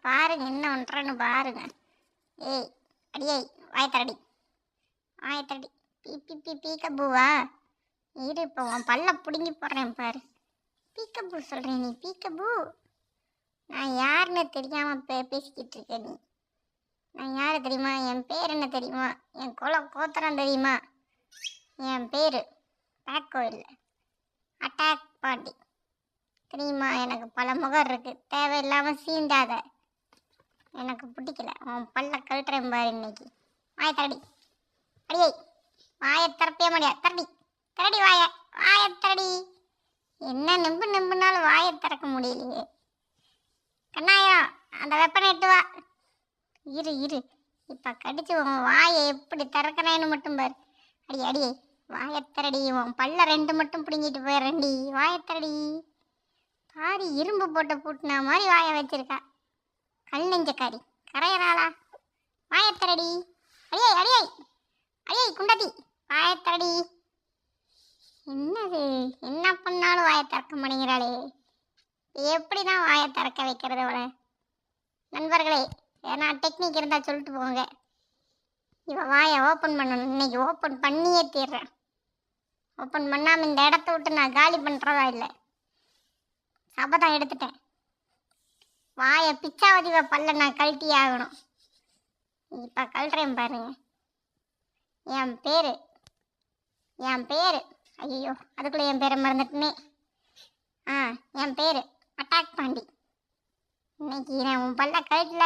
பாருங்க என்ன பண்ணுறேன்னு பாருங்க. ஏய் அடியே வாயத்தரடி வாயத்தரடி. பீ பீ பீ பீக்கபூவா? இரு இப்போ உன் பல்ல பிடுங்கி போடுறேன் பாரு. பீக்கபூ சொல்கிறேன் நீ பீக்கபூ? நான் யாருன்னு தெரியாமல் பேசிக்கிட்டு இருக்க நீ. நான் யார் தெரியுமா? என் பேர் என்ன தெரியுமா? என் கோத்திரம் தெரியுமா? என் பேர் பேக்கோ இல்லை, அட்டாக் பாண்டி தெரியுமா? எனக்கு பல முகம் இருக்குது, தேவையில்லாமல் சீண்டாத. எனக்கு பிடிக்கல. உன் பல்ல கழட்டுறேன் பாரு இன்னைக்கு. வாய தரடி அடியே. வாயை திறப்பே முடியாது. தரடி திரடி வாய திரடி. என்ன நெம்புனாலும் வாயை திறக்க முடியலையே. கண்ணாயிரம் அந்த வெப்பனை எட்டு வா. இரு இப்போ கடிச்சு உன் வாயை எப்படி திறக்கிறேன்னு மட்டும் பாரு. அடியே வாயத்தரடி. உன் பல்ல 2 மட்டும் பிடுங்கிட்டு போயிடுறேன்டி. வாயத்தரடி. பாரு இரும்பு போட்டு பூட்டின மாதிரி வாயை வச்சிருக்கா. கல் நெஞ்சக்காரி கரையறாளா? வாயத்தரடி. அடியே குண்டதி வாயத்தரடி. என்னது என்ன பண்ணாலும் வாயை திறக்க மாட்டேங்கிறாளே. எப்படி தான் வாயை திறக்க வைக்கிறது அவளை? நண்பர்களே ஏன்னா டெக்னிக் இருந்தால் சொல்லிட்டு போங்க. இவன் வாயை ஓப்பன் பண்ணணும். இன்னைக்கு ஓப்பன் பண்ணியே தீர்றேன். ஓப்பன் பண்ணாமல் இந்த இடத்த விட்டு நான் காலி பண்ணுறதா இல்லை. சபதம் எடுத்துட்டேன். வாயை பிச்சாவதிவ பல்ல நான் கழட்டி ஆகணும். இப்போ கழட்டுறேன் பாருங்க. என் பேர் ஐயோ அதுக்குள்ளே என் பேரை மறந்துட்டுனே. என் பேர் அட்டாக் பாண்டி. இன்னைக்கு நான் உன் பல்ல கழட்டல.